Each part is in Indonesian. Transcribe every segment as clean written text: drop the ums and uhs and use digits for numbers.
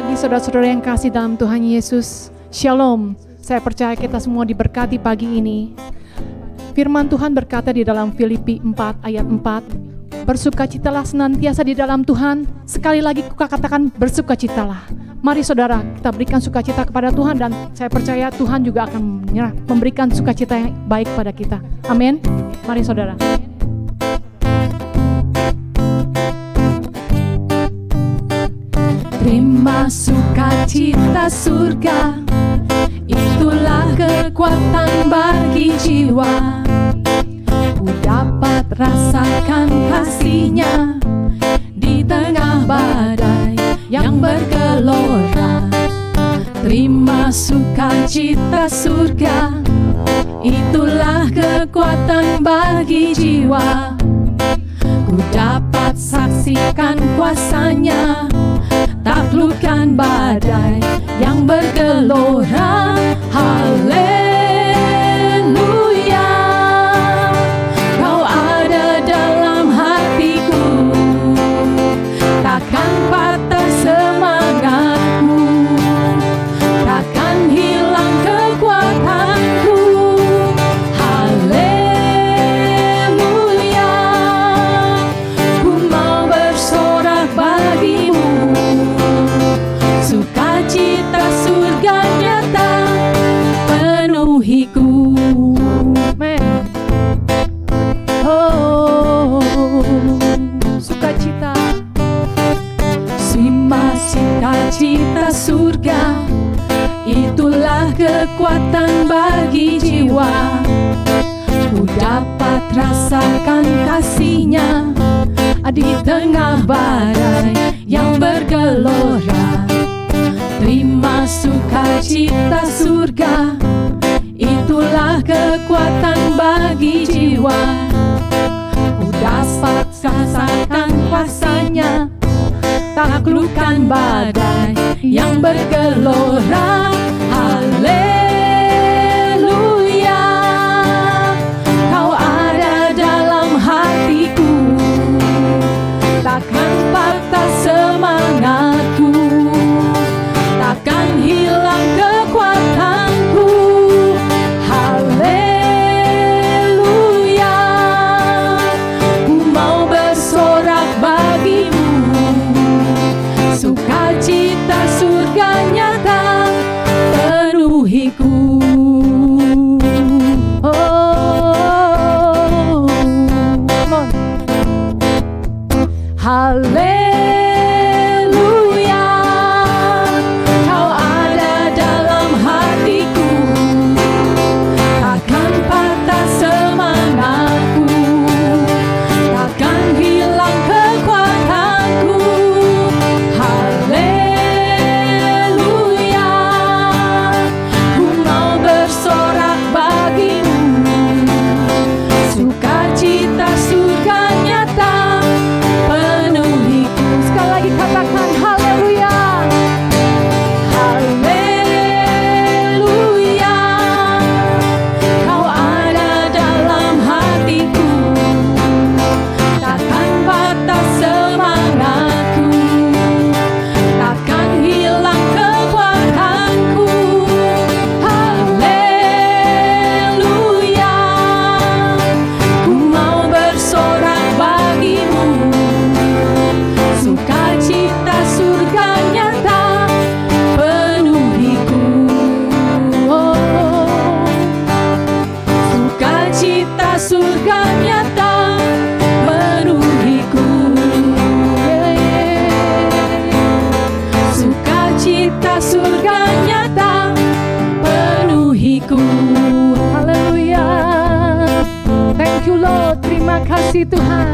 pagi saudara-saudara yang kasih dalam Tuhan Yesus. Shalom. Saya percaya kita semua diberkati pagi ini. Firman Tuhan berkata di dalam Filipi 4 ayat 4, bersukacitalah senantiasa di dalam Tuhan. Sekali lagi kukatakan bersukacitalah. Mari saudara, kita berikan sukacita kepada Tuhan, dan saya percaya Tuhan juga akan memberikan sukacita yang baik pada kita. Amin. Mari saudara. Terima sukacita surga, itulah kekuatan bagi jiwa. Ku dapat rasakan kasih-Nya di tengah badai yang bergelora. Terima sukacita surga, itulah kekuatan bagi jiwa. Ku dapat saksikan kuasa-Nya, taklukkan badai yang bergelora. Haleluya, Kau ada dalam hatiku, takkan patah semangatku, takkan hilang kekuatanku. Haleluya, ku mau bersorak bagimu. Sukacita surga nyata penuhiku. Oh, sukacita. Sukacita surga, itulah kekuatan bagi jiwa. Ku dapat rasakan kasih-Nya di tengah badai yang bergelora. Terima sukacita surga, itulah kekuatan bagi jiwa. Ku dapat rasakan kuasa-Nya, taklukkan badai yang bergelora. Haleluya, Kau ada dalam hatiku, takkan patah semangatku, takkan hilang kekuatanku. Haleluya, ku mau bersorak bagimu. Sukacita surga nyata penuhiku. Oh, haleluya, Kau ada dalam hatiku, takkan patah semangatku, takkan hilang kekuatanku. Haleluya, ku mau bersorak bagimu. Sukacita surga nyata penuhiku. Sekali lagi katakan haleluya. Haleluya, Kau ada dalam hatiku, takkan patah semangatku, takkan hilang kekuatanku. Haleluya, ku mau bersorak bagimu. Sukacita surga nyata penuhiku. Oh, sukacita surga nyata penuhiku. Sukacita surga nyata penuhiku. Haleluya. Thank you Lord. Terima kasih Tuhan.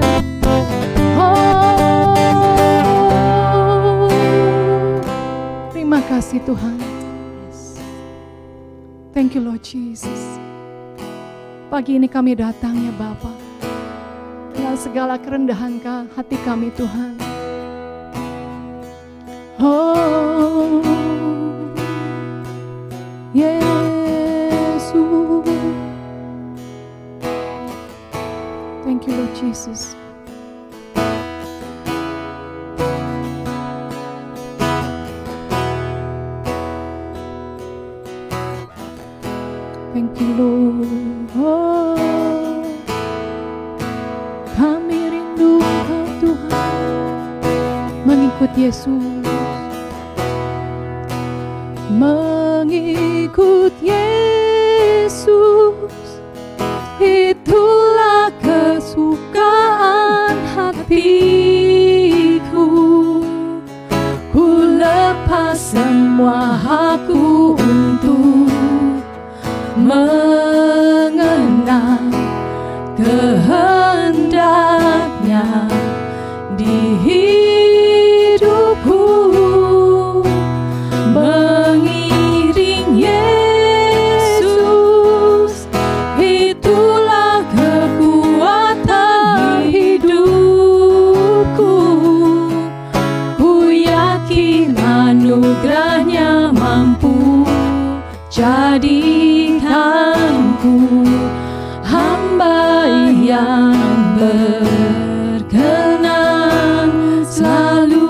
Oh, terima kasih Tuhan. Thank you Lord Jesus. Pagi ini kami datang ya Bapa, dengan segala kerendahan hati kami Tuhan. Oh, Yesus. Thank you Lord Jesus. mengikut Yesus. Mengikut Yesus, itulah kesukaan hatiku. Ku lepas semua hakku untuk mengenal kehendaknya di hidupku. Mengiring Yesus, itulah kekuatan hidupku. Ku yakin anugerahnya mampu jadikanku hamba yang berkenan selalu.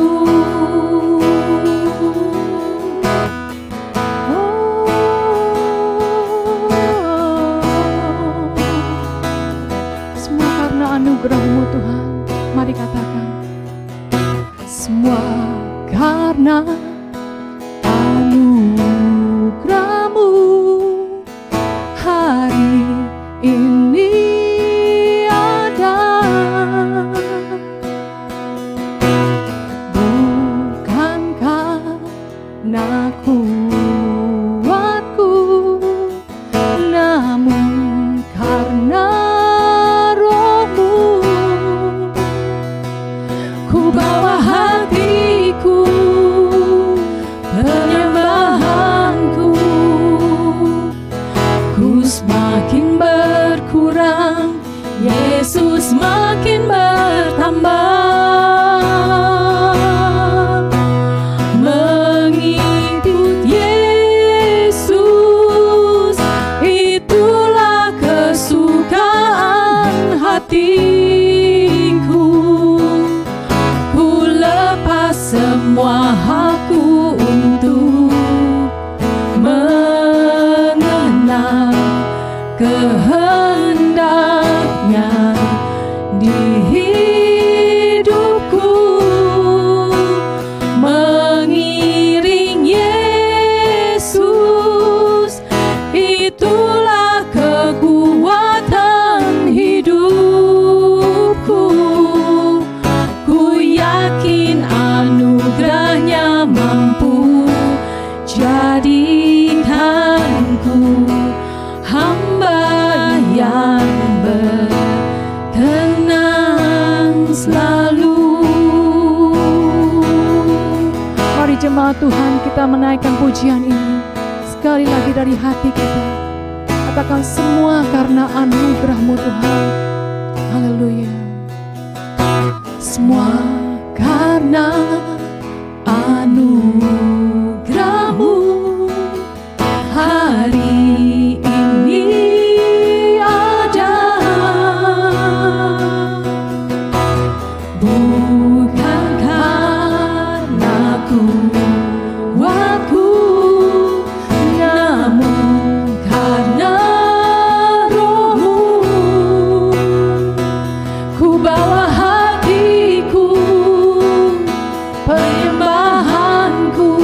Semua karena anugerah-Mu Tuhan. Mari katakan, semua karena anugerah-Mu hari ini ada. Bukan karena kuatku, namun karena Roh-Mu. Ku bawa hatiku, penyembahanku. Ku semakin berkurang, Yesus makin bertambah. Mengikut Yesus, itulah kesukaan hatiku. Ku lepas semua hakku untuk mengenal kehendaknya di hidupku. Mengiring Yesus, itulah kekuatan hidupku. Ku yakin anugerahnya mampu jadikanku hamba yang berkenan selalu. Mari jemaat Tuhan, kita menaikkan pujian ini sekali lagi dari hati kita. Katakan, semua karena anugerah-Mu Tuhan. Haleluya. Semua karena anugerah-Mu hari ini ada. Bukan karena kuatku, namun karena Roh-Mu. Ku bawa hatiku, penyembahanku.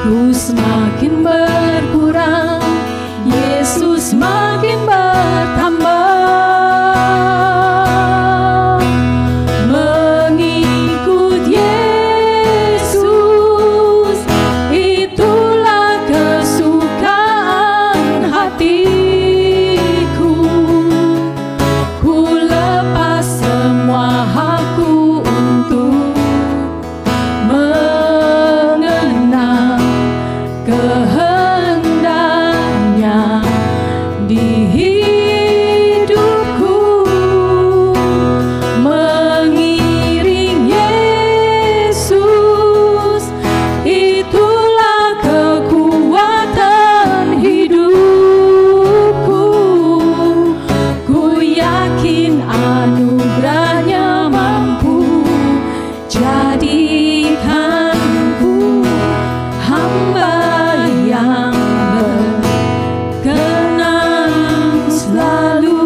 Ku semakin berkurang, Yesus makin bertambah. Mengikut Yesus, itulah kesukaan hatiku. Ku lepas semua hakku untuk mengenal kehendaknya di hidupku. Mengiring Yesus, itulah kekuatan hidupku. Ku yakin anugerahnya mampu jadikanku hamba yang berkenan selalu.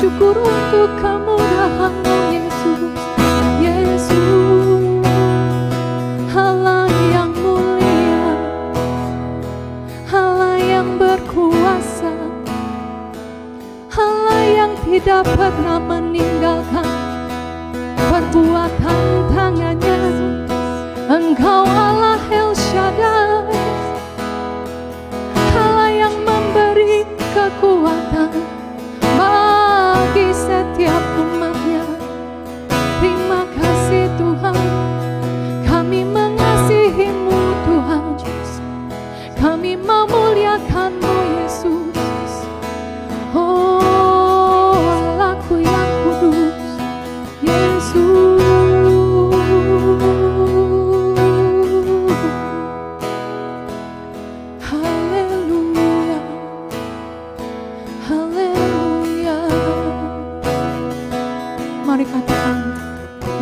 bersyukur untuk kemurahan-Mu Yesus. Yesus, Allah yang mulia, Allah yang berkuasa, Allah yang tidak pernah meninggalkan perbuatan tangannya. Engkau Allah El Shaddai, Allah yang memberi kekuatan bagi setiap umatnya. Terima kasih Tuhan, kami mengasihi-Mu Tuhan. Kami memuliakan-Mu Yesus. Oh Allahku yang kudus, Yesus. Haleluya, haleluya. Mari katakan,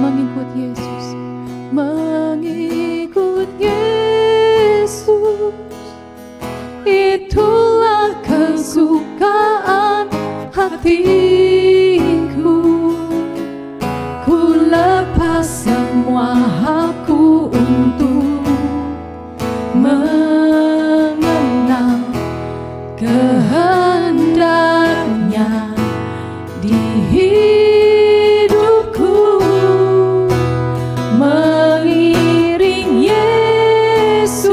mengikut Yesus, mengikut Yesus, itulah kesukaan hatiku. Ku lepas semua hakku untuk mengenal kehendaknya di hidupku. Mengiring Yesus,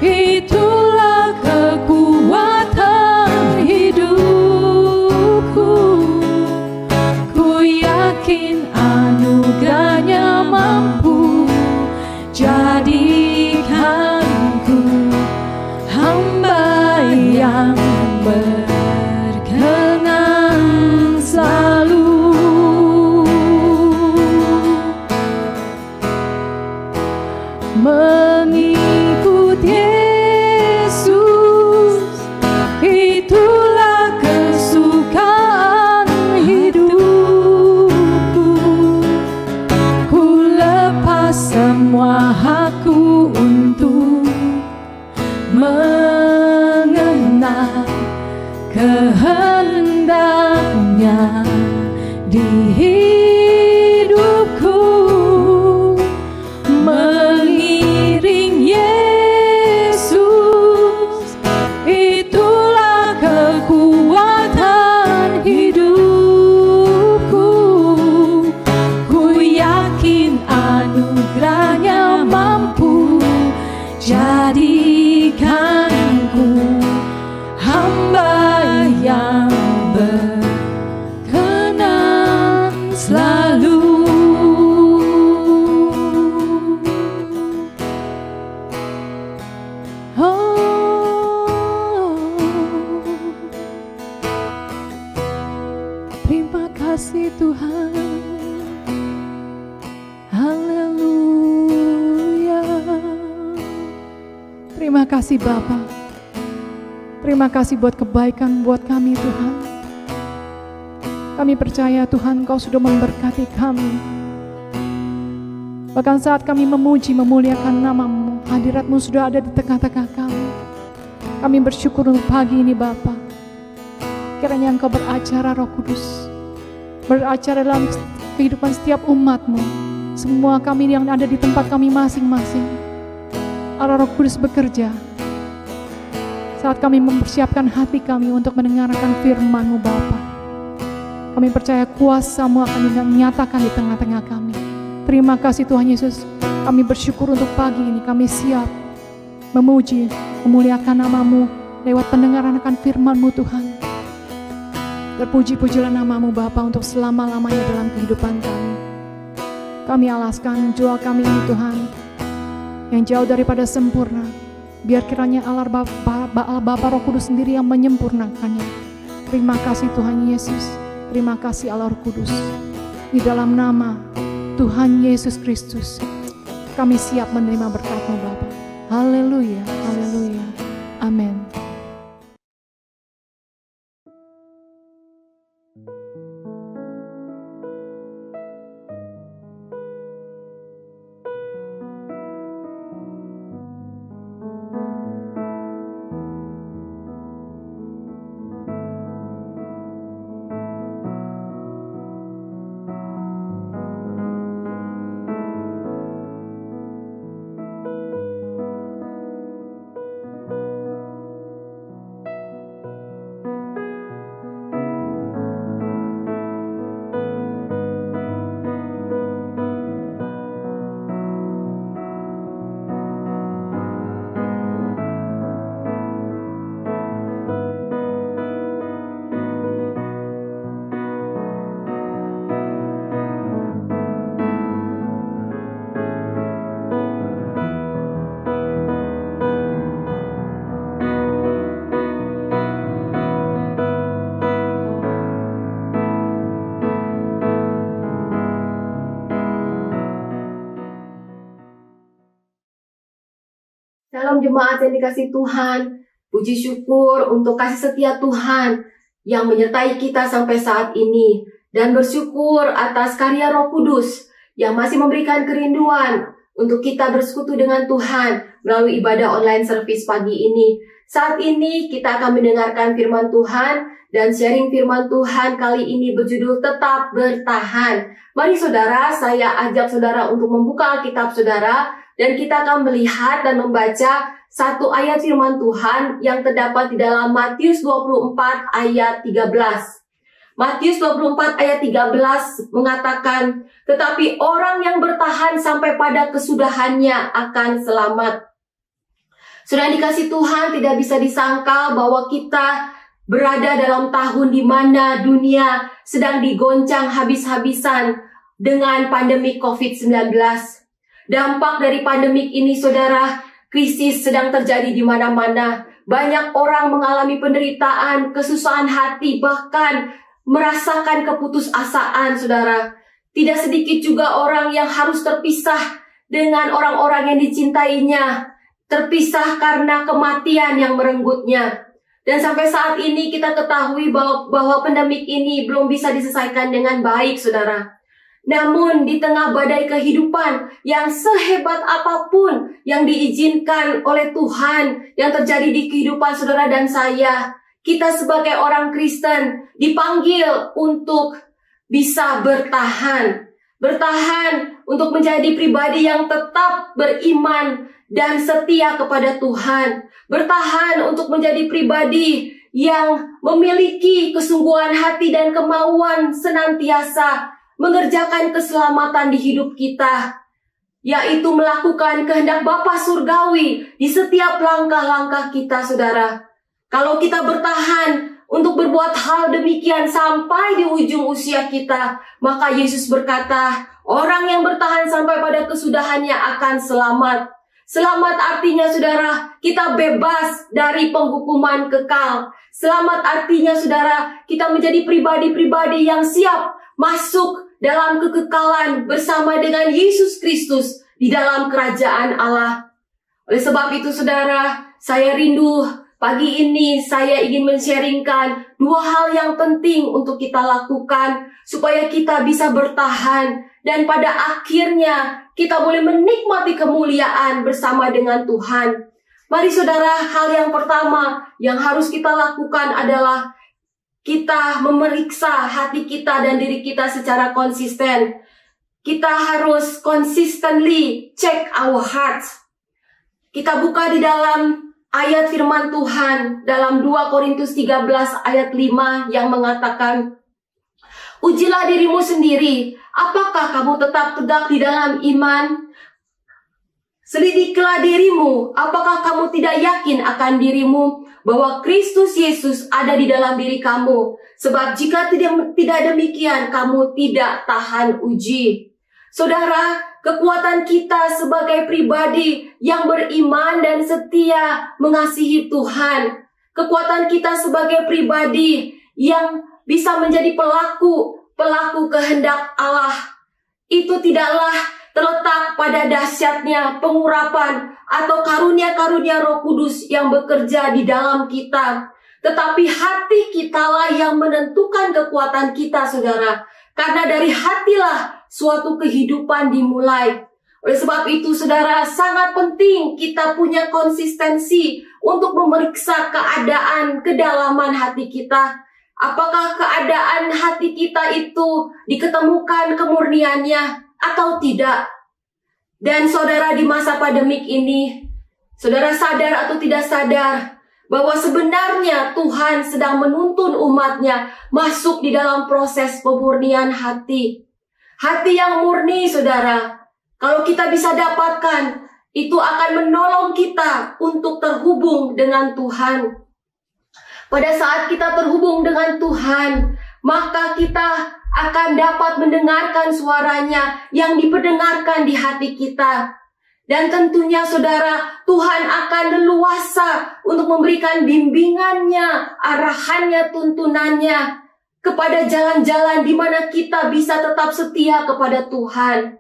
itulah kekuatan hidupku. Ku yakin anugerahnya mampu jadikanku hamba yang berkenan selalu. Mengikut Yesus, itulah kesukaan hidupku. Ku lepas semua hakku untuk mengenal kehendaknya di hidupku. Mengiring Yesus, itulah kekuatan hidupku. Ku yakin anugerahnya mampu jadikanku hamba yang berkenan selalu. Oh, terima kasih Tuhan. Haleluya. Terima kasih Bapa. Terima kasih buat kebaikan buat kami Tuhan. Kami percaya Tuhan Kau sudah memberkati kami. Bahkan saat kami memuji memuliakan nama-Mu, hadirat-Mu sudah ada di tengah-tengah kami. Kami bersyukur untuk pagi ini Bapa. Kiranya Engkau beracara Roh Kudus, beracara dalam kehidupan setiap umat-Mu. Semua kami yang ada di tempat kami masing-masing. Allah Roh Kudus bekerja saat kami mempersiapkan hati kami untuk mendengarkan firman-Mu Bapa. Kami percaya kuasa-Mu akan dinyatakan di tengah-tengah kami. Terima kasih Tuhan Yesus. Kami bersyukur untuk pagi ini. Kami siap memuji, memuliakan nama-Mu lewat pendengaran akan firman-Mu Tuhan. Terpuji-pujilah nama-Mu Bapa untuk selama-lamanya dalam kehidupan kami. Kami alaskan jiwa kami ini Tuhan, yang jauh daripada sempurna. Biar kiranya Allah Bapa Roh Kudus sendiri yang menyempurnakannya. Terima kasih Tuhan Yesus. Terima kasih Allah Roh Kudus. Di dalam nama Tuhan Yesus Kristus, kami siap menerima berkat-Mu Bapa. Haleluya, haleluya, amin. Shalom jemaat yang dikasih Tuhan. Puji syukur untuk kasih setia Tuhan yang menyertai kita sampai saat ini. Dan bersyukur atas karya Roh Kudus yang masih memberikan kerinduan untuk kita bersekutu dengan Tuhan melalui ibadah online service pagi ini. Saat ini kita akan mendengarkan firman Tuhan dan sharing firman Tuhan kali ini berjudul Tetap Bertahan. Mari saudara, saya ajak saudara untuk membuka Alkitab saudara dan kita akan melihat dan membaca satu ayat firman Tuhan yang terdapat di dalam Matius 24 ayat 13. Matius 24 ayat 13 mengatakan, tetapi orang yang bertahan sampai pada kesudahannya akan selamat. Sudah dikasih Tuhan, tidak bisa disangka bahwa kita berada dalam tahun di mana dunia sedang digoncang habis-habisan dengan pandemi COVID-19. Dampak dari pandemik ini, saudara, krisis sedang terjadi di mana-mana. Banyak orang mengalami penderitaan, kesusahan hati, bahkan merasakan keputusasaan, saudara. Tidak sedikit juga orang yang harus terpisah dengan orang-orang yang dicintainya. Terpisah karena kematian yang merenggutnya. Dan sampai saat ini kita ketahui bahwa pandemik ini belum bisa diselesaikan dengan baik, saudara. Namun di tengah badai kehidupan yang sehebat apapun yang diizinkan oleh Tuhan yang terjadi di kehidupan saudara dan saya, kita sebagai orang Kristen dipanggil untuk bisa bertahan. Bertahan untuk menjadi pribadi yang tetap beriman dan setia kepada Tuhan. Bertahan untuk menjadi pribadi yang memiliki kesungguhan hati dan kemauan senantiasa mengerjakan keselamatan di hidup kita, yaitu melakukan kehendak Bapa Surgawi di setiap langkah-langkah kita, saudara. Kalau kita bertahan untuk berbuat hal demikian sampai di ujung usia kita, maka Yesus berkata, orang yang bertahan sampai pada kesudahannya akan selamat. Selamat artinya, saudara, kita bebas dari penghukuman kekal. Selamat artinya, saudara, kita menjadi pribadi-pribadi yang siap masuk dalam kekekalan bersama dengan Yesus Kristus di dalam kerajaan Allah. Oleh sebab itu, saudara, saya rindu pagi ini saya ingin men-sharingkan dua hal yang penting untuk kita lakukan supaya kita bisa bertahan dan pada akhirnya kita boleh menikmati kemuliaan bersama dengan Tuhan. Mari saudara, hal yang pertama yang harus kita lakukan adalah kita memeriksa hati kita dan diri kita secara konsisten. Kita harus consistently check our hearts. Kita buka di dalam ayat firman Tuhan dalam 2 Korintus 13 ayat 5 yang mengatakan, ujilah dirimu sendiri, apakah kamu tetap tegak di dalam iman? Selidikilah dirimu, apakah kamu tidak yakin akan dirimu bahwa Kristus Yesus ada di dalam diri kamu? Sebab jika tidak demikian, kamu tidak tahan uji. Saudara, kekuatan kita sebagai pribadi yang beriman dan setia mengasihi Tuhan, kekuatan kita sebagai pribadi yang bisa menjadi pelaku kehendak Allah, itu tidaklah terletak pada dahsyatnya pengurapan atau karunia-karunia Roh Kudus yang bekerja di dalam kita. Tetapi hati kitalah yang menentukan kekuatan kita, saudara. Karena dari hatilah suatu kehidupan dimulai. Oleh sebab itu, saudara, sangat penting kita punya konsistensi untuk memeriksa keadaan kedalaman hati kita. Apakah keadaan hati kita itu diketemukan kemurniannya atau tidak? Dan saudara, di masa pandemik ini, saudara sadar atau tidak sadar bahwa sebenarnya Tuhan sedang menuntun umatnya masuk di dalam proses pemurnian hati. Hati yang murni, saudara, kalau kita bisa dapatkan, itu akan menolong kita untuk terhubung dengan Tuhan. Pada saat kita terhubung dengan Tuhan, maka kita akan dapat mendengarkan suaranya yang diperdengarkan di hati kita. Dan tentunya, saudara, Tuhan akan leluasa untuk memberikan bimbingannya, arahannya, tuntunannya kepada jalan-jalan di mana kita bisa tetap setia kepada Tuhan.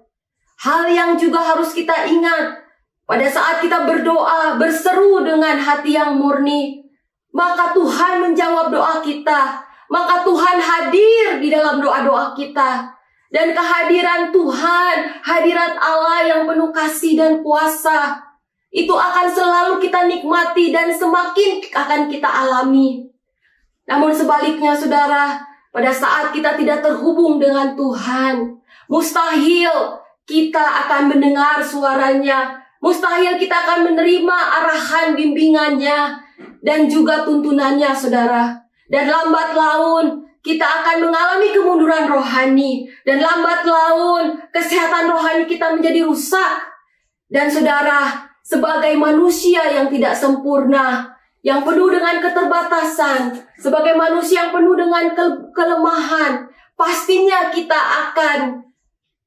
Hal yang juga harus kita ingat, pada saat kita berdoa, berseru dengan hati yang murni, maka Tuhan menjawab doa kita. Maka Tuhan hadir di dalam doa-doa kita. Dan kehadiran Tuhan, hadirat Allah yang penuh kasih dan kuasa, itu akan selalu kita nikmati dan semakin akan kita alami. Namun sebaliknya saudara, pada saat kita tidak terhubung dengan Tuhan, mustahil kita akan mendengar suaranya, mustahil kita akan menerima arahan bimbingannya dan juga tuntunannya saudara. Dan lambat laun kita akan mengalami kemunduran rohani. Dan lambat laun kesehatan rohani kita menjadi rusak. Dan saudara, sebagai manusia yang tidak sempurna, yang penuh dengan keterbatasan, sebagai manusia yang penuh dengan kelemahan, pastinya kita akan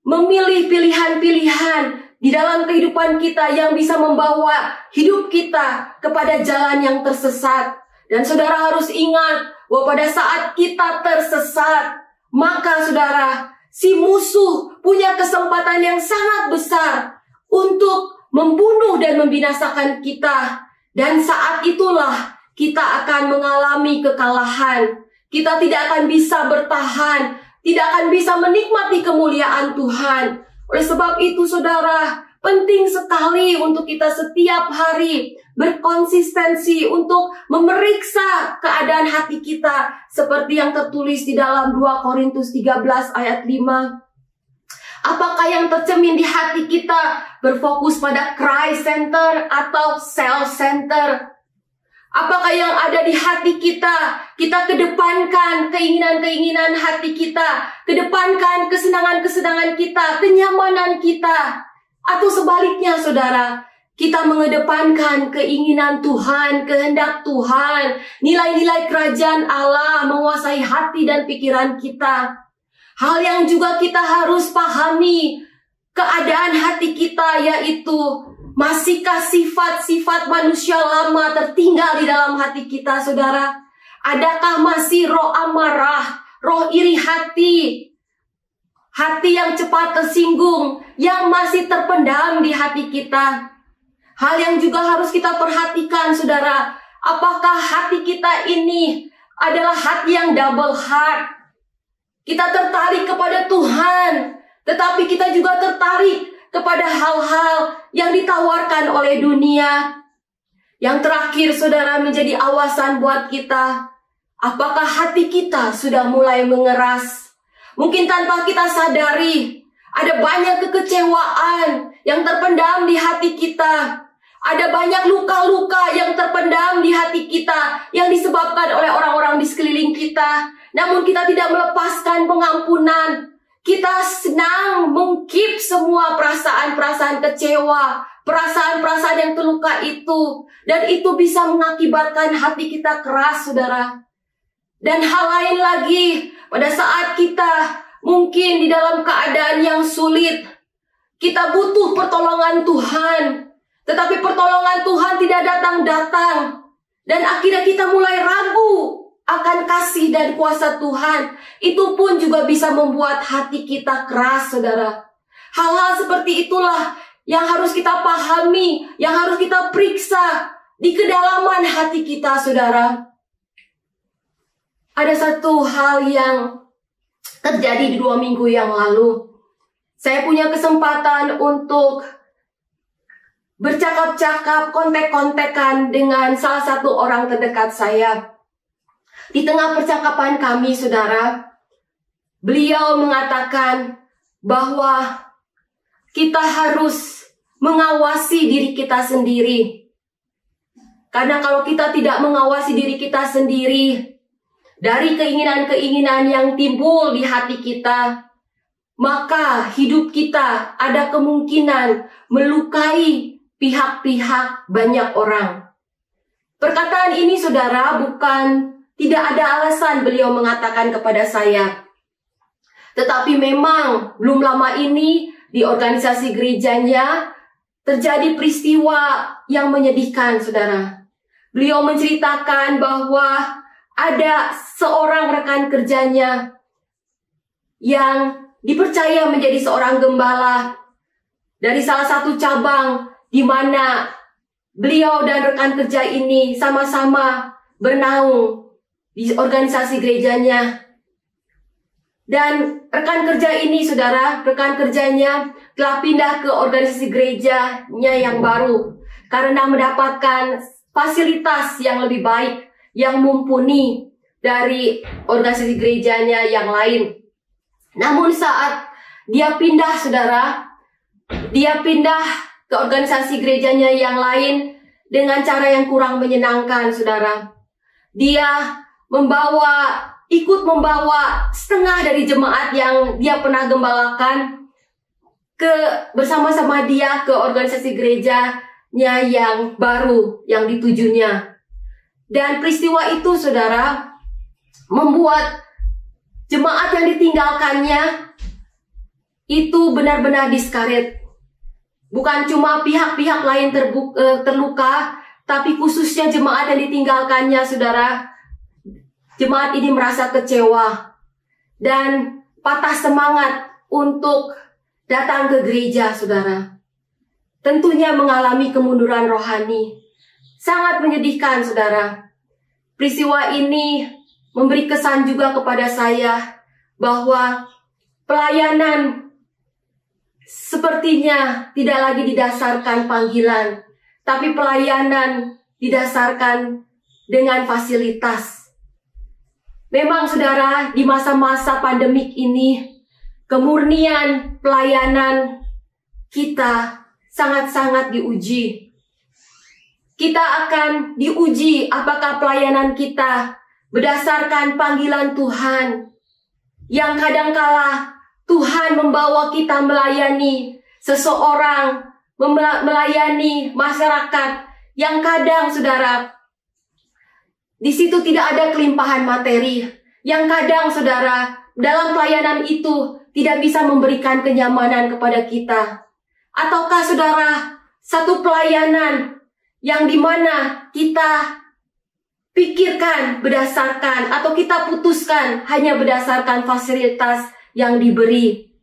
memilih pilihan-pilihan di dalam kehidupan kita yang bisa membawa hidup kita kepada jalan yang tersesat. Dan saudara harus ingat bahwa pada saat kita tersesat, maka saudara, si musuh punya kesempatan yang sangat besar untuk membunuh dan membinasakan kita. Dan saat itulah kita akan mengalami kekalahan. Kita tidak akan bisa bertahan, tidak akan bisa menikmati kemuliaan Tuhan. Oleh sebab itu saudara, penting sekali untuk kita setiap hari berkonsistensi untuk memeriksa keadaan hati kita seperti yang tertulis di dalam 2 Korintus 13 ayat 5. Apakah yang tercermin di hati kita berfokus pada Christ center atau self center? Apakah yang ada di hati kita kedepankan keinginan-keinginan hati kita, kedepankan kesenangan-kesenangan kita, kenyamanan kita? Atau sebaliknya saudara, kita mengedepankan keinginan Tuhan, kehendak Tuhan, nilai-nilai kerajaan Allah menguasai hati dan pikiran kita. Hal yang juga kita harus pahami, keadaan hati kita yaitu masihkah sifat-sifat manusia lama tertinggal di dalam hati kita, saudara? Adakah masih roh amarah, roh iri hati, hati yang cepat tersinggung, yang masih terpendam di hati kita? Hal yang juga harus kita perhatikan, saudara, apakah hati kita ini adalah hati yang double heart? Kita tertarik kepada Tuhan, tetapi kita juga tertarik kepada hal-hal yang ditawarkan oleh dunia. Yang terakhir, saudara, menjadi awasan buat kita. Apakah hati kita sudah mulai mengeras? Mungkin tanpa kita sadari, ada banyak kekecewaan yang terpendam di hati kita. Ada banyak luka-luka yang terpendam di hati kita yang disebabkan oleh orang-orang di sekeliling kita. Namun kita tidak melepaskan pengampunan. Kita senang mengkeep semua perasaan-perasaan kecewa, perasaan-perasaan yang terluka itu. Dan itu bisa mengakibatkan hati kita keras, saudara. Dan hal lain lagi, pada saat kita mungkin di dalam keadaan yang sulit, kita butuh pertolongan Tuhan. Tetapi pertolongan Tuhan tidak datang-datang. Dan akhirnya kita mulai ragu akan kasih dan kuasa Tuhan. Itu pun juga bisa membuat hati kita keras, saudara. Hal-hal seperti itulah yang harus kita pahami, yang harus kita periksa di kedalaman hati kita, saudara. Ada satu hal yang terjadi di 2 minggu yang lalu. Saya punya kesempatan untuk bercakap-cakap, kontek-kontekan dengan salah satu orang terdekat saya. Di tengah percakapan kami, saudara, beliau mengatakan bahwa kita harus mengawasi diri kita sendiri. Karena kalau kita tidak mengawasi diri kita sendiri, dari keinginan-keinginan yang timbul di hati kita, maka hidup kita ada kemungkinan melukai pihak-pihak banyak orang. Perkataan ini, saudara, tidak ada alasan beliau mengatakan kepada saya. Tetapi memang belum lama ini di organisasi gerejanya terjadi peristiwa yang menyedihkan, saudara. Beliau menceritakan bahwa ada seorang rekan kerjanya yang dipercaya menjadi seorang gembala dari salah satu cabang di mana beliau dan rekan kerja ini sama-sama bernaung di organisasi gerejanya. Dan rekan kerja ini, saudara, rekan kerjanya telah pindah ke organisasi gerejanya yang baru karena mendapatkan fasilitas yang lebih baik, yang mumpuni dari organisasi gerejanya yang lain. Namun saat dia pindah, saudara, dia pindah ke organisasi gerejanya yang lain dengan cara yang kurang menyenangkan, saudara. Dia ikut membawa setengah dari jemaat yang dia pernah gembalakan bersama-sama dia ke organisasi gerejanya yang baru yang ditujunya. Dan peristiwa itu, saudara, membuat jemaat yang ditinggalkannya itu benar-benar discouraged. Bukan cuma pihak-pihak lain terluka, tapi khususnya jemaat yang ditinggalkannya, saudara. Jemaat ini merasa kecewa dan patah semangat untuk datang ke gereja, saudara. Tentunya mengalami kemunduran rohani. Sangat menyedihkan, saudara. Peristiwa ini memberi kesan juga kepada saya bahwa pelayanan sepertinya tidak lagi didasarkan panggilan, tapi pelayanan didasarkan dengan fasilitas. Memang, saudara, di masa-masa pandemik ini, kemurnian pelayanan kita sangat-sangat diuji. Kita akan diuji apakah pelayanan kita berdasarkan panggilan Tuhan, yang kadangkala Tuhan membawa kita melayani seseorang, melayani masyarakat, yang kadang, saudara, di situ tidak ada kelimpahan materi, yang kadang, saudara, dalam pelayanan itu tidak bisa memberikan kenyamanan kepada kita. Ataukah, saudara, satu pelayanan yang dimana kita pikirkan berdasarkan atau kita putuskan hanya berdasarkan fasilitas yang diberi.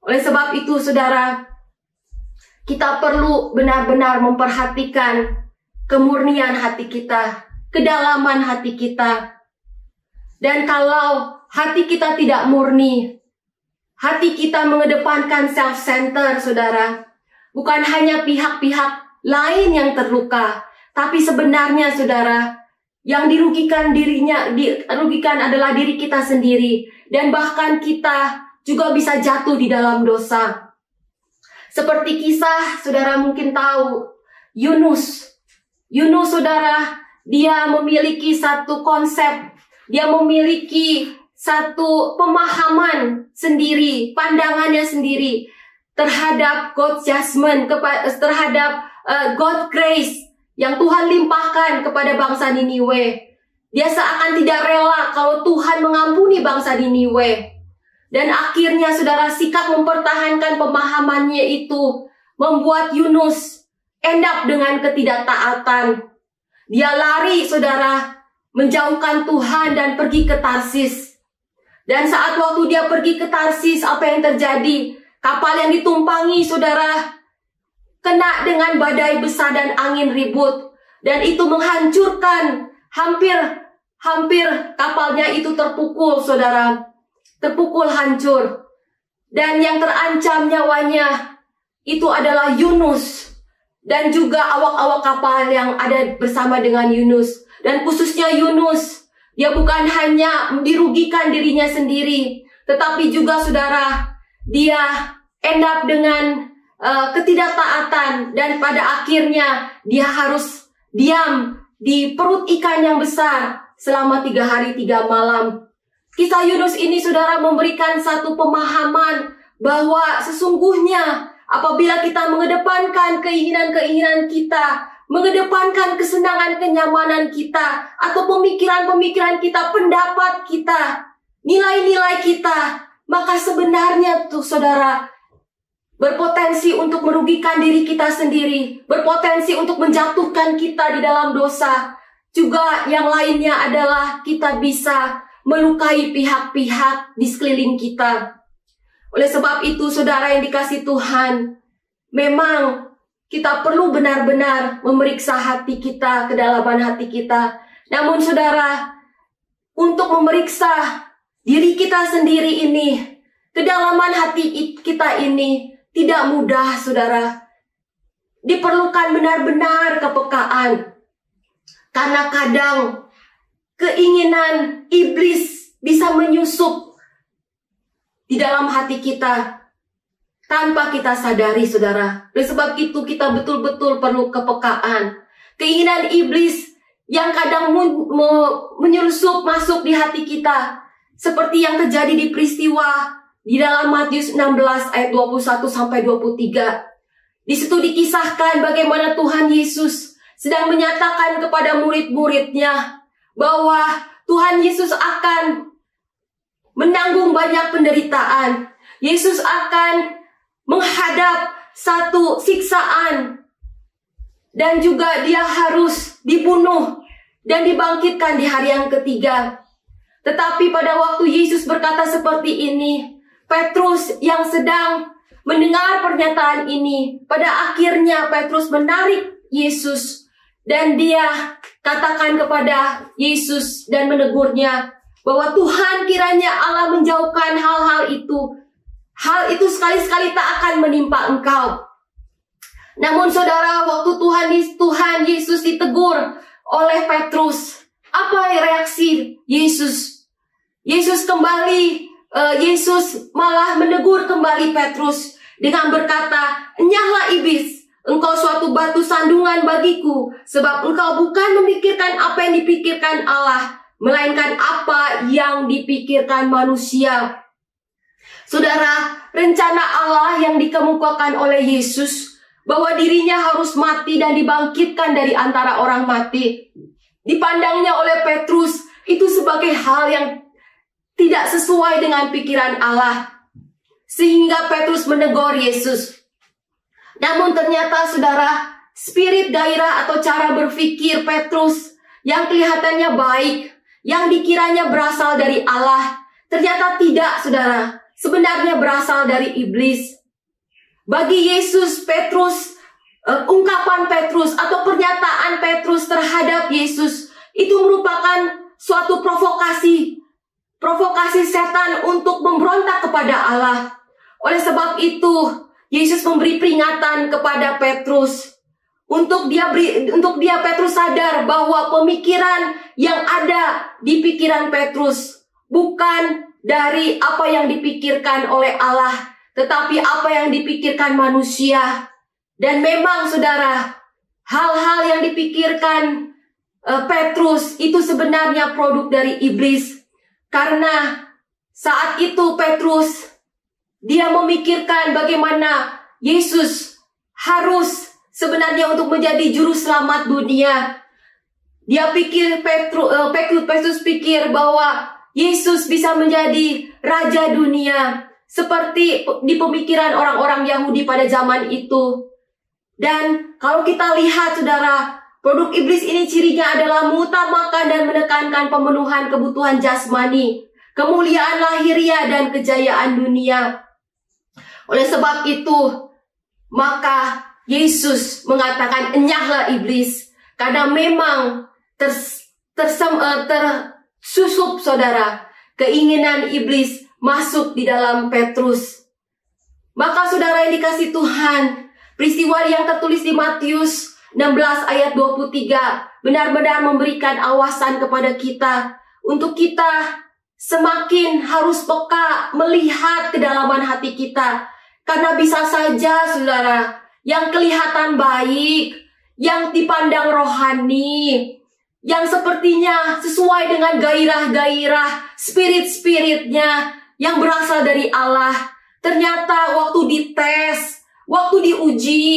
Oleh sebab itu, saudara, kita perlu benar-benar memperhatikan kemurnian hati kita, kedalaman hati kita. Dan kalau hati kita tidak murni, hati kita mengedepankan self-center, saudara, bukan hanya pihak-pihak lain yang terluka, tapi sebenarnya, saudara, yang dirugikan adalah diri kita sendiri. Dan bahkan kita juga bisa jatuh di dalam dosa. Seperti kisah, saudara mungkin tahu, Yunus, saudara, dia memiliki satu konsep, dia memiliki satu pemahaman sendiri, pandangannya sendiri terhadap God's judgment, terhadap God's grace yang Tuhan limpahkan kepada bangsa Niniwe. Dia seakan tidak rela kalau Tuhan mengampuni bangsa Niniwe. Dan akhirnya, saudara, sikap mempertahankan pemahamannya itu membuat Yunus end up dengan ketidaktaatan. Dia lari, saudara, menjauhkan Tuhan dan pergi ke Tarsis. Dan saat waktu dia pergi ke Tarsis, apa yang terjadi? Kapal yang ditumpangi, saudara, kena dengan badai besar dan angin ribut. Dan itu menghancurkan, hampir kapalnya itu terpukul, saudara. Terpukul hancur. Dan yang terancam nyawanya itu adalah Yunus. Dan juga awak-awak kapal yang ada bersama dengan Yunus. Dan khususnya Yunus, dia bukan hanya dirugikan dirinya sendiri, tetapi juga, saudara, dia end up dengan ketidaktaatan. Dan pada akhirnya dia harus diam di perut ikan yang besar selama 3 hari 3 malam. Kisah Yunus ini, saudara, memberikan satu pemahaman bahwa sesungguhnya apabila kita mengedepankan keinginan-keinginan kita, mengedepankan kesenangan, kenyamanan kita, atau pemikiran-pemikiran kita, pendapat kita, nilai-nilai kita, maka sebenarnya tuh, saudara, berpotensi untuk merugikan diri kita sendiri, berpotensi untuk menjatuhkan kita di dalam dosa. Juga yang lainnya adalah kita bisa melukai pihak-pihak di sekeliling kita. Oleh sebab itu, saudara yang dikasihi Tuhan, memang kita perlu benar-benar memeriksa hati kita, kedalaman hati kita. Namun saudara, untuk memeriksa diri kita sendiri ini, kedalaman hati kita ini tidak mudah, saudara. Diperlukan benar-benar kepekaan. Karena kadang keinginan iblis bisa menyusup di dalam hati kita tanpa kita sadari, saudara. Oleh sebab itu kita betul-betul perlu kepekaan. Keinginan iblis yang kadang menyelusup masuk di hati kita, seperti yang terjadi di peristiwa di dalam Matius 16 ayat 21 sampai 23. Di situ dikisahkan bagaimana Tuhan Yesus sedang menyatakan kepada murid-muridnya bahwa Tuhan Yesus akan menanggung banyak penderitaan. Yesus akan menghadap satu siksaan, dan juga dia harus dibunuh dan dibangkitkan di hari yang ketiga. Tetapi pada waktu Yesus berkata seperti ini, Petrus yang sedang mendengar pernyataan ini, pada akhirnya Petrus menarik Yesus dan dia katakan kepada Yesus dan menegurnya bahwa Tuhan, kiranya Allah menjauhkan hal-hal itu. Hal itu sekali-sekali tak akan menimpa engkau. Namun saudara, waktu Tuhan Yesus ditegur oleh Petrus, apa reaksi Yesus? Yesus malah menegur kembali Petrus dengan berkata, "Enyahlah iblis, engkau suatu batu sandungan bagiku, sebab engkau bukan memikirkan apa yang dipikirkan Allah, melainkan apa yang dipikirkan manusia." Saudara, rencana Allah yang dikemukakan oleh Yesus bahwa dirinya harus mati dan dibangkitkan dari antara orang mati, dipandangnya oleh Petrus itu sebagai hal yang tidak sesuai dengan pikiran Allah, sehingga Petrus menegur Yesus. Namun ternyata saudara, spirit gairah atau cara berpikir Petrus yang kelihatannya baik, yang dikiranya berasal dari Allah, ternyata tidak, saudara. Sebenarnya berasal dari iblis. Bagi Yesus, ungkapan Petrus atau pernyataan Petrus terhadap Yesus itu merupakan suatu provokasi setan untuk memberontak kepada Allah. Oleh sebab itu, Yesus memberi peringatan kepada Petrus untuk dia Petrus sadar bahwa pemikiran yang ada di pikiran Petrus bukan dari apa yang dipikirkan oleh Allah, tetapi apa yang dipikirkan manusia. Dan memang saudara, hal-hal yang dipikirkan Petrus itu sebenarnya produk dari iblis. Karena saat itu Petrus, dia memikirkan bagaimana Yesus harus sebenarnya untuk menjadi juru selamat dunia. Petrus pikir bahwa Yesus bisa menjadi raja dunia, seperti di pemikiran orang-orang Yahudi pada zaman itu. Dan kalau kita lihat saudara, produk iblis ini cirinya adalah mengutamakan dan menekankan pemenuhan kebutuhan jasmani, kemuliaan lahiriah dan kejayaan dunia. Oleh sebab itu, maka Yesus mengatakan, "Enyahlah iblis," karena memang tersusup saudara, keinginan iblis masuk di dalam Petrus. Maka saudara yang dikasih Tuhan, peristiwa yang tertulis di Matius 16 ayat 23 benar-benar memberikan awasan kepada kita untuk kita semakin harus peka melihat kedalaman hati kita. Karena bisa saja saudara, yang kelihatan baik, yang dipandang rohani, yang sepertinya sesuai dengan gairah-gairah spirit-spiritnya yang berasal dari Allah, ternyata waktu dites, waktu diuji,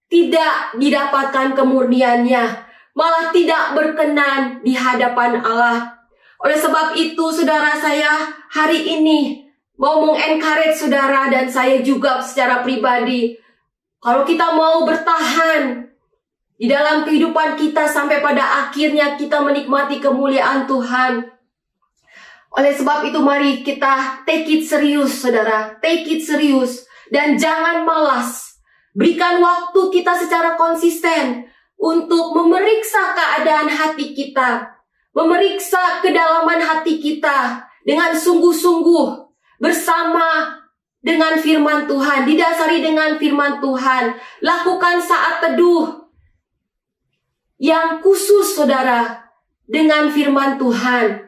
tidak didapatkan kemurniannya, malah tidak berkenan di hadapan Allah. Oleh sebab itu, saudara, saya hari ini mau mengencourage saudara dan saya juga secara pribadi, kalau kita mau bertahan di dalam kehidupan kita sampai pada akhirnya kita menikmati kemuliaan Tuhan. Oleh sebab itu mari kita take it serius saudara, take it serius. Dan jangan malas Berikan waktu kita secara konsisten untuk memeriksa keadaan hati kita, memeriksa kedalaman hati kita dengan sungguh-sungguh bersama dengan firman Tuhan, didasari dengan firman Tuhan. Lakukan saat teduh yang khusus, saudara, dengan firman Tuhan.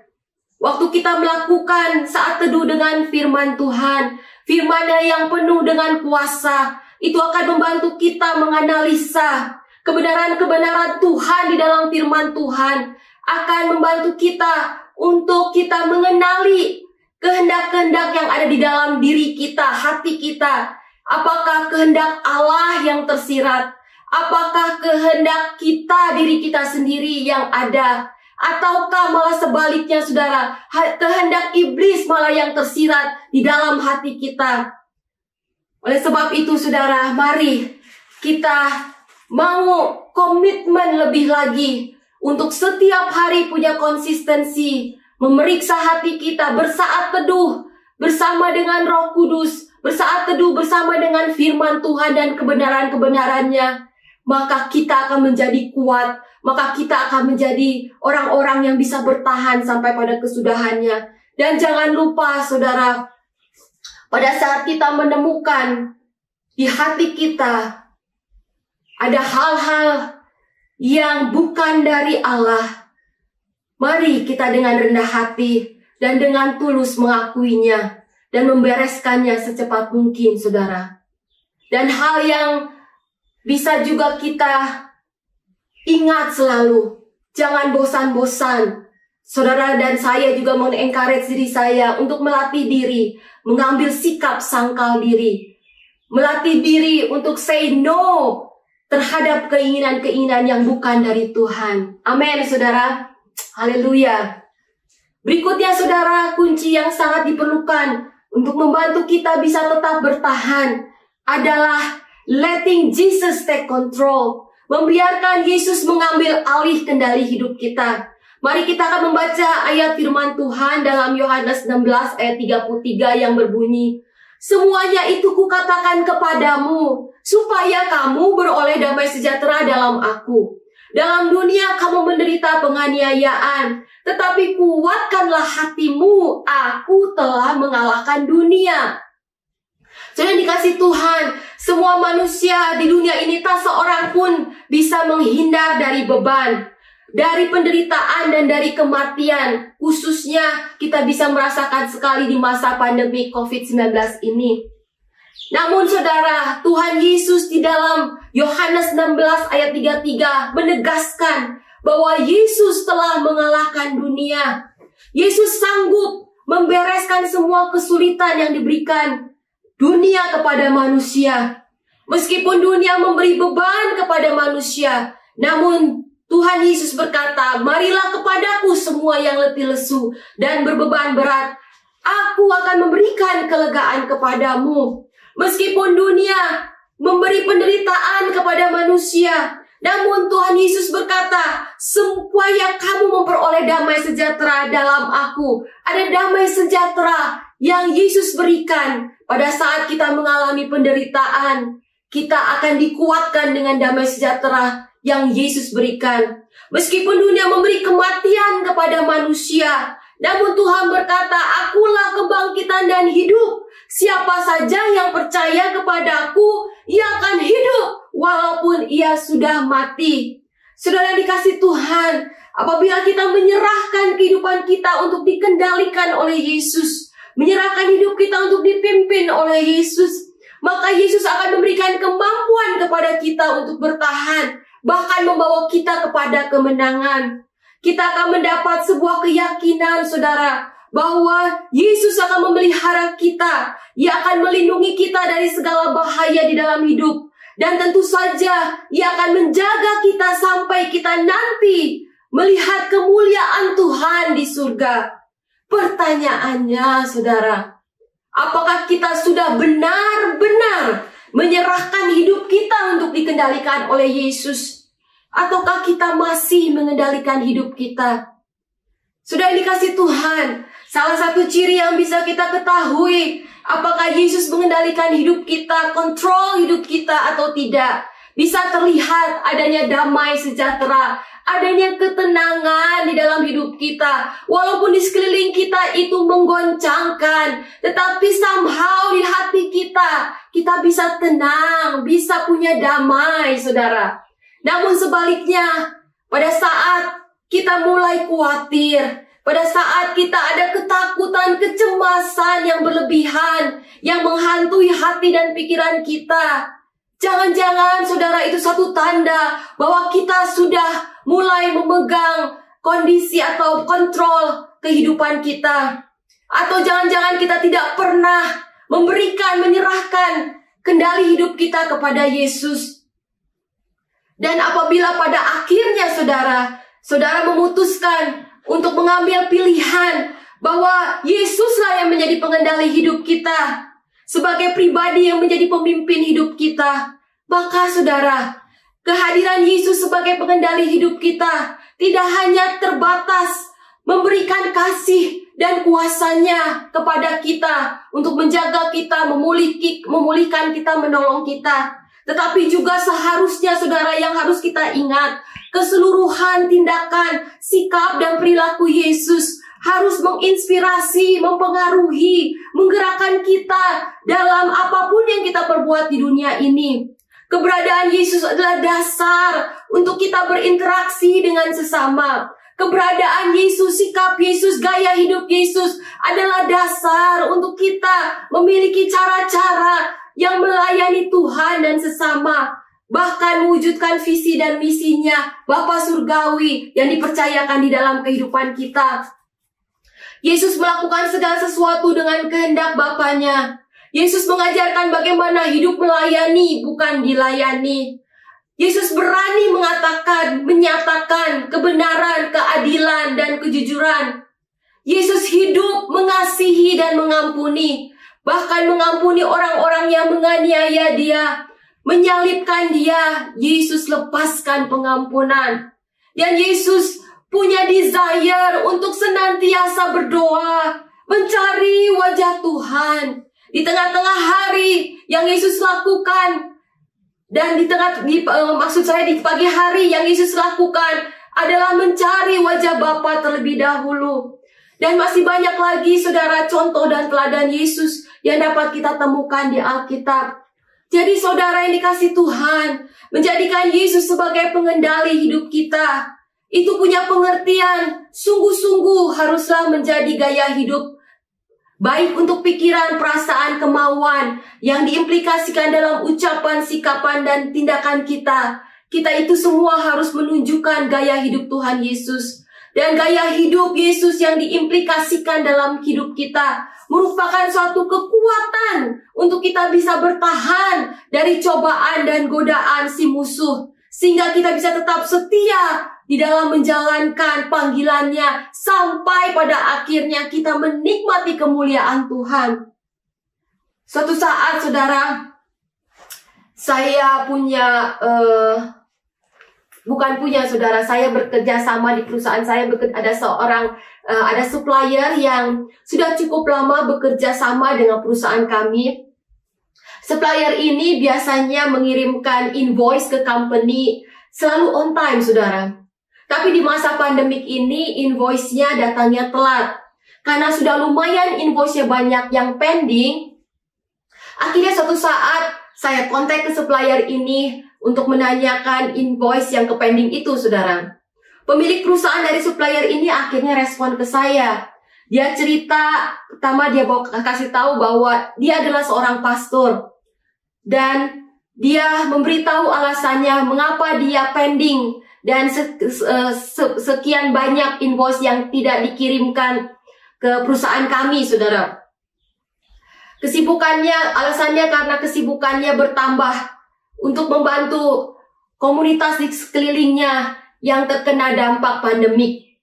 Waktu kita melakukan saat teduh dengan firman Tuhan, firman-Nya yang penuh dengan kuasa, itu akan membantu kita menganalisa kebenaran-kebenaran Tuhan di dalam firman Tuhan, akan membantu kita untuk kita mengenali kehendak-kehendak yang ada di dalam diri kita, hati kita. Apakah kehendak Allah yang tersirat? Apakah kehendak kita, diri kita sendiri yang ada? Ataukah malah sebaliknya, saudara, kehendak iblis malah yang tersirat di dalam hati kita? Oleh sebab itu, saudara, mari kita mau komitmen lebih lagi untuk setiap hari punya konsistensi, memeriksa hati kita, bersaat teduh bersama dengan Roh Kudus, bersaat teduh bersama dengan firman Tuhan dan kebenaran-kebenarannya. Maka kita akan menjadi kuat, maka kita akan menjadi orang-orang yang bisa bertahan sampai pada kesudahannya. Dan jangan lupa, saudara, pada saat kita menemukan di hati kita ada hal-hal yang bukan dari Allah, mari kita dengan rendah hati dan dengan tulus mengakuinya dan membereskannya secepat mungkin, saudara. Dan hal yang bisa juga kita ingat selalu, jangan bosan-bosan. Saudara dan saya juga mengencourage diri saya untuk melatih diri, mengambil sikap sangkal diri, melatih diri untuk say no terhadap keinginan-keinginan yang bukan dari Tuhan. Amin, saudara. Haleluya. Berikutnya, saudara, kunci yang sangat diperlukan untuk membantu kita bisa tetap bertahan adalah letting Jesus take control. Membiarkan Yesus mengambil alih kendali hidup kita. Mari kita akan membaca ayat firman Tuhan dalam Yohanes 16 ayat 33 yang berbunyi, "Semuanya itu kukatakan kepadamu, supaya kamu beroleh damai sejahtera dalam aku. Dalam dunia kamu menderita penganiayaan, tetapi kuatkanlah hatimu, aku telah mengalahkan dunia." Saudara dikasih Tuhan, semua manusia di dunia ini tak seorang pun bisa menghindar dari beban, dari penderitaan dan dari kematian. Khususnya kita bisa merasakan sekali di masa pandemi COVID-19 ini. Namun saudara, Tuhan Yesus di dalam Yohanes 16 ayat 33 menegaskan bahwa Yesus telah mengalahkan dunia. Yesus sanggup membereskan semua kesulitan yang diberikan dunia kepada manusia. Meskipun dunia memberi beban kepada manusia, namun Tuhan Yesus berkata, "Marilah kepadaku semua yang letih lesu dan berbeban berat. Aku akan memberikan kelegaan kepadamu." Meskipun dunia memberi penderitaan kepada manusia, namun Tuhan Yesus berkata, "Supaya kamu memperoleh damai sejahtera dalam aku." Ada damai sejahtera yang Yesus berikan pada saat kita mengalami penderitaan. Kita akan dikuatkan dengan damai sejahtera yang Yesus berikan. Meskipun dunia memberi kematian kepada manusia, namun Tuhan berkata, "Akulah kebangkitan dan hidup. Siapa saja yang percaya kepadaku, ia akan hidup walaupun ia sudah mati." Saudara dikasih Tuhan, apabila kita menyerahkan kehidupan kita untuk dikendalikan oleh Yesus, menyerahkan hidup kita untuk dipimpin oleh Yesus, maka Yesus akan memberikan kemampuan kepada kita untuk bertahan, bahkan membawa kita kepada kemenangan. Kita akan mendapat sebuah keyakinan, saudara, bahwa Yesus akan memelihara kita. Ia akan melindungi kita dari segala bahaya di dalam hidup. Dan tentu saja, Ia akan menjaga kita sampai kita nanti melihat kemuliaan Tuhan di surga. Pertanyaannya, saudara, apakah kita sudah benar-benar menyerahkan hidup kita untuk dikendalikan oleh Yesus? Ataukah kita masih mengendalikan hidup kita? Sudah dikasih Tuhan, salah satu ciri yang bisa kita ketahui Apakah Yesus mengendalikan hidup kita, kontrol hidup kita atau tidak? Bisa terlihat adanya damai sejahtera, adanya ketenangan di dalam hidup kita. Walaupun di sekeliling kita itu menggoncangkan, tetapi somehow di hati kita bisa tenang, bisa punya damai, saudara. Namun sebaliknya, pada saat kita mulai khawatir, pada saat kita ada ketakutan, kecemasan yang berlebihan, yang menghantui hati dan pikiran kita, jangan-jangan saudara itu satu tanda bahwa kita sudah mulai memegang kondisi atau kontrol kehidupan kita. Atau jangan-jangan kita tidak pernah menyerahkan kendali hidup kita kepada Yesus. Dan apabila pada akhirnya saudara memutuskan untuk mengambil pilihan bahwa Yesuslah yang menjadi pengendali hidup kita, sebagai pribadi yang menjadi pemimpin hidup kita, maka saudara, kehadiran Yesus sebagai pengendali hidup kita tidak hanya terbatas memberikan kasih dan kuasanya kepada kita untuk menjaga kita, memulihkan kita, menolong kita, tetapi juga seharusnya saudara yang harus kita ingat, keseluruhan tindakan, sikap dan perilaku Yesus harus menginspirasi, mempengaruhi, menggerakkan kita dalam apapun yang kita perbuat di dunia ini. Keberadaan Yesus adalah dasar untuk kita berinteraksi dengan sesama. Keberadaan Yesus, sikap Yesus, gaya hidup Yesus adalah dasar untuk kita memiliki cara-cara yang melayani Tuhan dan sesama. Bahkan mewujudkan visi dan misinya Bapa Surgawi yang dipercayakan di dalam kehidupan kita. Yesus melakukan segala sesuatu dengan kehendak Bapanya. Yesus mengajarkan bagaimana hidup melayani, bukan dilayani. Yesus berani menyatakan kebenaran, keadilan, dan kejujuran. Yesus hidup mengasihi dan mengampuni. Bahkan mengampuni orang-orang yang menganiaya dia, menyalibkan dia. Yesus lepaskan pengampunan. Dan Yesus punya desire untuk senantiasa berdoa, mencari wajah Tuhan. Di tengah-tengah hari yang Yesus lakukan, dan di pagi hari yang Yesus lakukan adalah mencari wajah Bapa terlebih dahulu. Dan masih banyak lagi saudara contoh dan teladan Yesus yang dapat kita temukan di Alkitab. Jadi saudara yang dikasihi Tuhan, menjadikan Yesus sebagai pengendali hidup kita, itu punya pengertian, sungguh-sungguh haruslah menjadi gaya hidup, baik untuk pikiran, perasaan, kemauan, yang diimplikasikan dalam ucapan, sikapan, dan tindakan kita. Kita itu semua harus menunjukkan gaya hidup Tuhan Yesus. Dan gaya hidup Yesus yang diimplikasikan dalam hidup kita merupakan suatu kekuatan untuk kita bisa bertahan dari cobaan dan godaan si musuh. Sehingga kita bisa tetap setia di dalam menjalankan panggilannya sampai pada akhirnya kita menikmati kemuliaan Tuhan. Suatu saat saudara, saya saya bekerja sama di perusahaan saya, ada supplier yang sudah cukup lama bekerja sama dengan perusahaan kami. Supplier ini biasanya mengirimkan invoice ke company selalu on time, saudara. Tapi di masa pandemik ini invoice-nya datangnya telat. Karena sudah lumayan invoice-nya banyak yang pending, akhirnya suatu saat saya kontak ke supplier ini untuk menanyakan invoice yang pending itu, saudara. Pemilik perusahaan dari supplier ini akhirnya respon ke saya. Dia cerita, pertama dia kasih tahu bahwa dia adalah seorang pastor. Dan dia memberitahu alasannya mengapa dia pending dan sekian banyak invoice yang tidak dikirimkan ke perusahaan kami, saudara. Alasannya karena kesibukannya bertambah untuk membantu komunitas di sekelilingnya yang terkena dampak pandemik.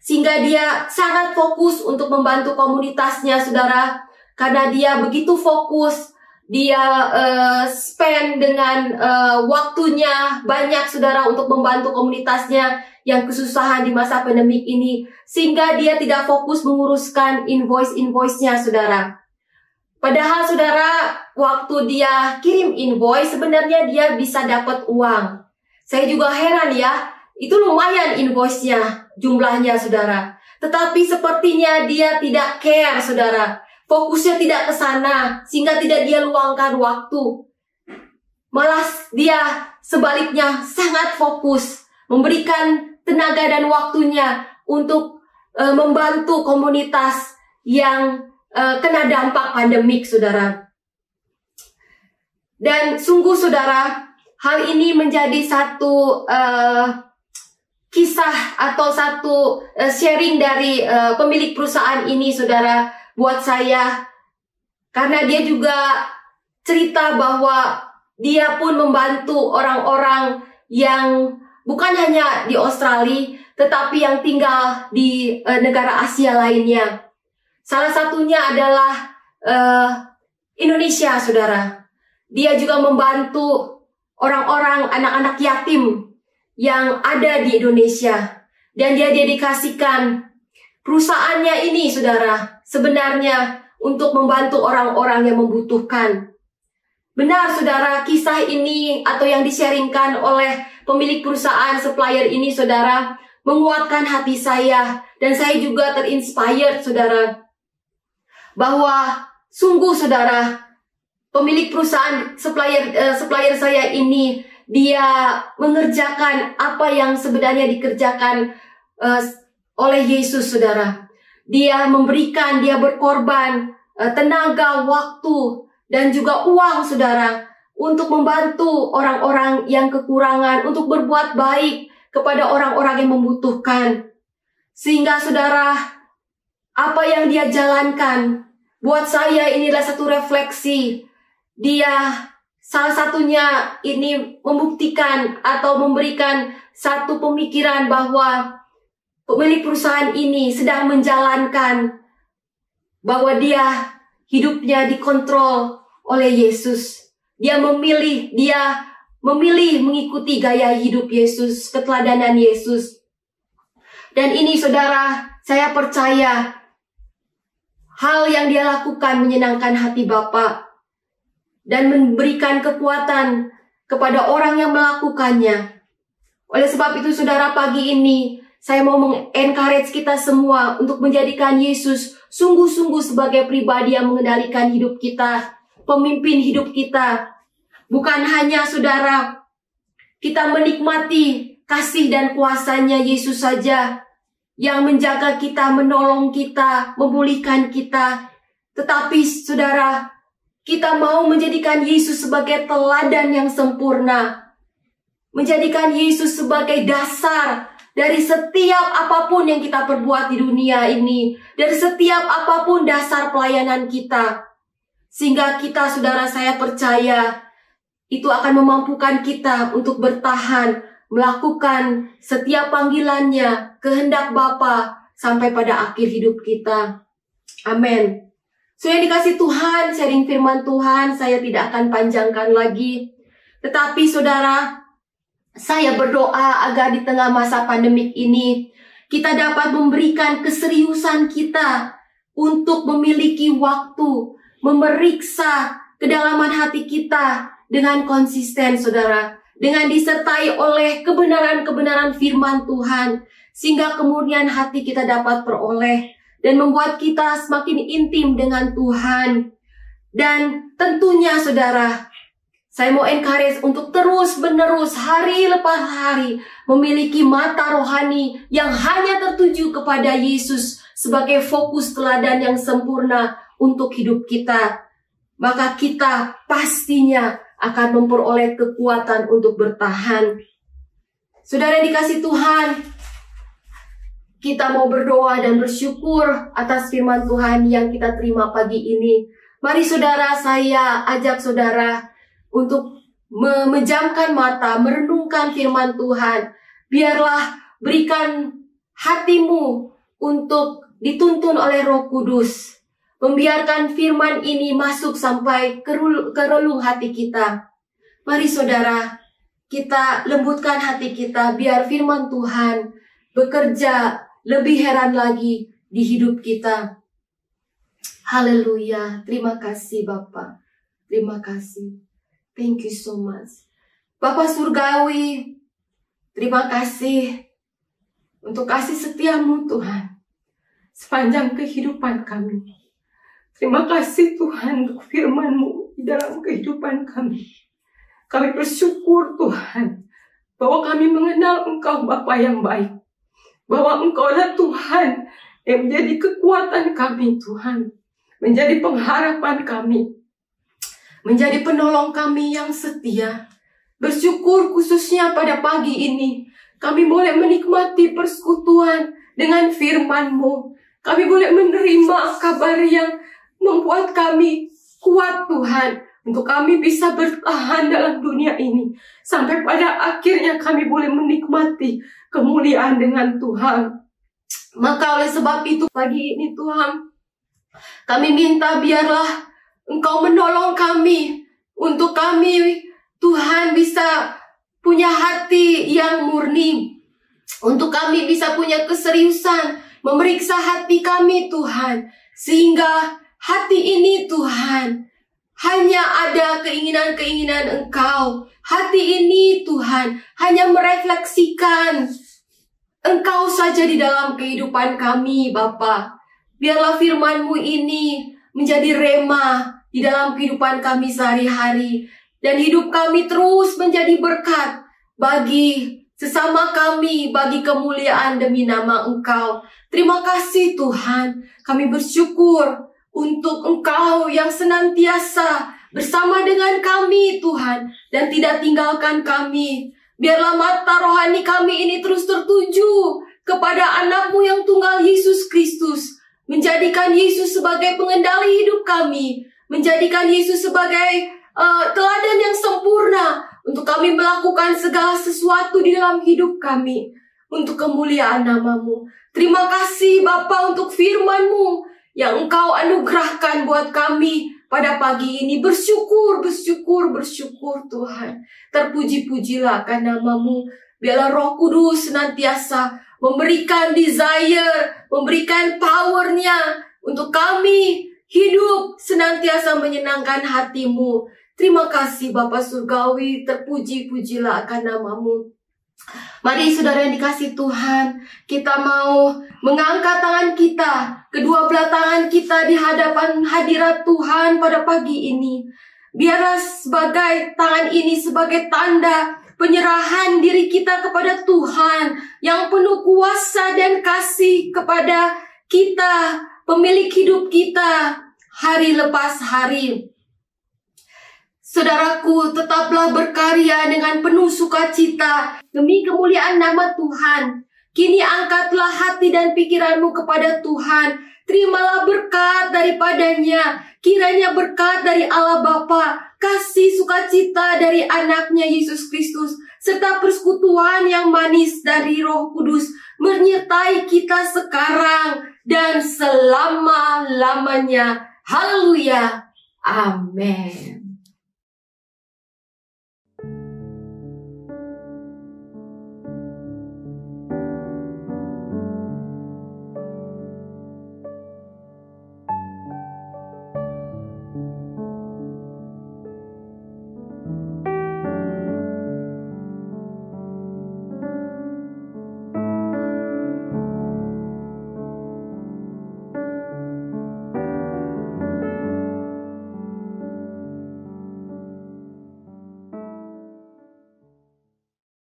Sehingga dia sangat fokus untuk membantu komunitasnya, saudara. Karena dia begitu fokus, dia spend dengan waktunya banyak, saudara, untuk membantu komunitasnya yang kesusahan di masa pandemik ini. Sehingga dia tidak fokus menguruskan invoice-nya, saudara. Padahal saudara, waktu dia kirim invoice, sebenarnya dia bisa dapat uang. Saya juga heran ya, itu lumayan invoice-nya, jumlahnya saudara. Tetapi sepertinya dia tidak care saudara. Fokusnya tidak ke sana, sehingga tidak dia luangkan waktu. Malah dia sebaliknya sangat fokus, memberikan tenaga dan waktunya untuk membantu komunitas yang kena dampak pandemik, saudara. Dan sungguh, saudara, hal ini menjadi satu kisah atau satu sharing dari pemilik perusahaan ini, saudara, buat saya. Karena dia juga cerita bahwa dia pun membantu orang-orang yang bukan hanya di Australia, tetapi yang tinggal di negara Asia lainnya. Salah satunya adalah Indonesia, saudara. Dia juga membantu orang-orang, anak-anak yatim yang ada di Indonesia. Dan dia dedikasikan perusahaannya ini, saudara, sebenarnya untuk membantu orang-orang yang membutuhkan. Benar, saudara, kisah ini atau yang di-sharingkan oleh pemilik perusahaan supplier ini, saudara, menguatkan hati saya. Dan saya juga terinspired, saudara, bahwa sungguh, saudara, pemilik perusahaan supplier saya ini, dia mengerjakan apa yang sebenarnya dikerjakan oleh Yesus, saudara. Dia memberikan, dia berkorban tenaga, waktu, dan juga uang, saudara, untuk membantu orang-orang yang kekurangan, untuk berbuat baik kepada orang-orang yang membutuhkan. Sehingga, saudara, apa yang dia jalankan, buat saya inilah satu refleksi. Dia salah satunya ini membuktikan atau memberikan satu pemikiran bahwa pemilik perusahaan ini sedang menjalankan bahwa dia hidupnya dikontrol oleh Yesus. Dia memilih mengikuti gaya hidup Yesus, keteladanan Yesus. Dan ini, saudara, saya percaya hal yang dia lakukan menyenangkan hati Bapa dan memberikan kekuatan kepada orang yang melakukannya. Oleh sebab itu, saudara, pagi ini saya mau mengencourage kita semua untuk menjadikan Yesus sungguh-sungguh sebagai pribadi yang mengendalikan hidup kita, pemimpin hidup kita. Bukan hanya, saudara, kita menikmati kasih dan kuasanya Yesus saja yang menjaga kita, menolong kita, memulihkan kita. Tetapi, saudara, kita mau menjadikan Yesus sebagai teladan yang sempurna. Menjadikan Yesus sebagai dasar dari setiap apapun yang kita perbuat di dunia ini. Dari setiap apapun dasar pelayanan kita. Sehingga kita, saudara, saya percaya itu akan memampukan kita untuk bertahan, melakukan setiap panggilannya, kehendak Bapa sampai pada akhir hidup kita. Amin. So, yang dikasih Tuhan, sharing firman Tuhan, saya tidak akan panjangkan lagi. Tetapi, saudara, saya berdoa agar di tengah masa pandemik ini, kita dapat memberikan keseriusan kita untuk memiliki waktu, memeriksa kedalaman hati kita dengan konsisten, saudara. Dengan disertai oleh kebenaran-kebenaran firman Tuhan. Sehingga kemudian hati kita dapat peroleh dan membuat kita semakin intim dengan Tuhan. Dan tentunya, saudara, saya mau encourage untuk terus-menerus, hari lepas hari, memiliki mata rohani yang hanya tertuju kepada Yesus sebagai fokus teladan yang sempurna untuk hidup kita. Maka kita pastinya akan memperoleh kekuatan untuk bertahan. Saudara yang dikasih Tuhan, kita mau berdoa dan bersyukur atas firman Tuhan yang kita terima pagi ini. Mari, saudara, saya ajak saudara untuk memejamkan mata, merenungkan firman Tuhan. Biarlah berikan hatimu untuk dituntun oleh Roh Kudus. Membiarkan firman ini masuk sampai ke relung hati kita. Mari, saudara, kita lembutkan hati kita biar firman Tuhan bekerja lebih heran lagi di hidup kita. Haleluya. Terima kasih Bapak. Terima kasih. Thank you so much. Bapak Surgawi, terima kasih untuk kasih setiamu Tuhan sepanjang kehidupan kami. Terima kasih Tuhan untuk firman-Mu di dalam kehidupan kami. Kami bersyukur Tuhan bahwa kami mengenal Engkau Bapa yang baik. Bahwa Engkau adalah Tuhan yang menjadi kekuatan kami Tuhan. Menjadi pengharapan kami. Menjadi penolong kami yang setia. Bersyukur khususnya pada pagi ini. Kami boleh menikmati persekutuan dengan firman-Mu. Kami boleh menerima kabar yang membuat kami kuat Tuhan. Untuk kami bisa bertahan dalam dunia ini. Sampai pada akhirnya kami boleh menikmati kemuliaan dengan Tuhan. Maka oleh sebab itu pagi ini Tuhan, kami minta biarlah Engkau menolong kami. Untuk kami Tuhan bisa punya hati yang murni. Untuk kami bisa punya keseriusan memeriksa hati kami Tuhan. Sehingga hati ini Tuhan hanya ada keinginan-keinginan Engkau. Hati ini Tuhan hanya merefleksikan Engkau saja di dalam kehidupan kami Bapa. Biarlah firman-Mu ini menjadi rema di dalam kehidupan kami sehari-hari. Dan hidup kami terus menjadi berkat bagi sesama kami, bagi kemuliaan demi nama Engkau. Terima kasih Tuhan. Kami bersyukur untuk Engkau yang senantiasa bersama dengan kami Tuhan. Dan tidak tinggalkan kami. Biarlah mata rohani kami ini terus tertuju kepada anak-Mu yang tunggal Yesus Kristus. Menjadikan Yesus sebagai pengendali hidup kami. Menjadikan Yesus sebagai teladan yang sempurna. Untuk kami melakukan segala sesuatu di dalam hidup kami. Untuk kemuliaan nama-Mu. Terima kasih Bapa untuk firman-Mu yang Engkau anugerahkan buat kami pada pagi ini. Bersyukur, bersyukur, bersyukur Tuhan. Terpuji-pujilah akan nama-Mu. Biarlah Roh Kudus senantiasa memberikan desire, memberikan power-Nya untuk kami hidup senantiasa menyenangkan hati-Mu. Terima kasih Bapa Surgawi, terpuji-pujilah akan nama-Mu. Mari saudara yang dikasih Tuhan, kita mau mengangkat tangan kita, kedua belah tangan kita di hadapan hadirat Tuhan pada pagi ini. Biarlah sebagai tangan ini sebagai tanda penyerahan diri kita kepada Tuhan yang penuh kuasa dan kasih kepada kita, pemilik hidup kita, hari lepas hari. Saudaraku, tetaplah berkarya dengan penuh sukacita demi kemuliaan nama Tuhan. Kini angkatlah hati dan pikiranmu kepada Tuhan. Terimalah berkat daripadanya. Kiranya berkat dari Allah Bapa, kasih sukacita dari anaknya Yesus Kristus, serta persekutuan yang manis dari Roh Kudus menyertai kita sekarang dan selama-lamanya. Haleluya. Amin.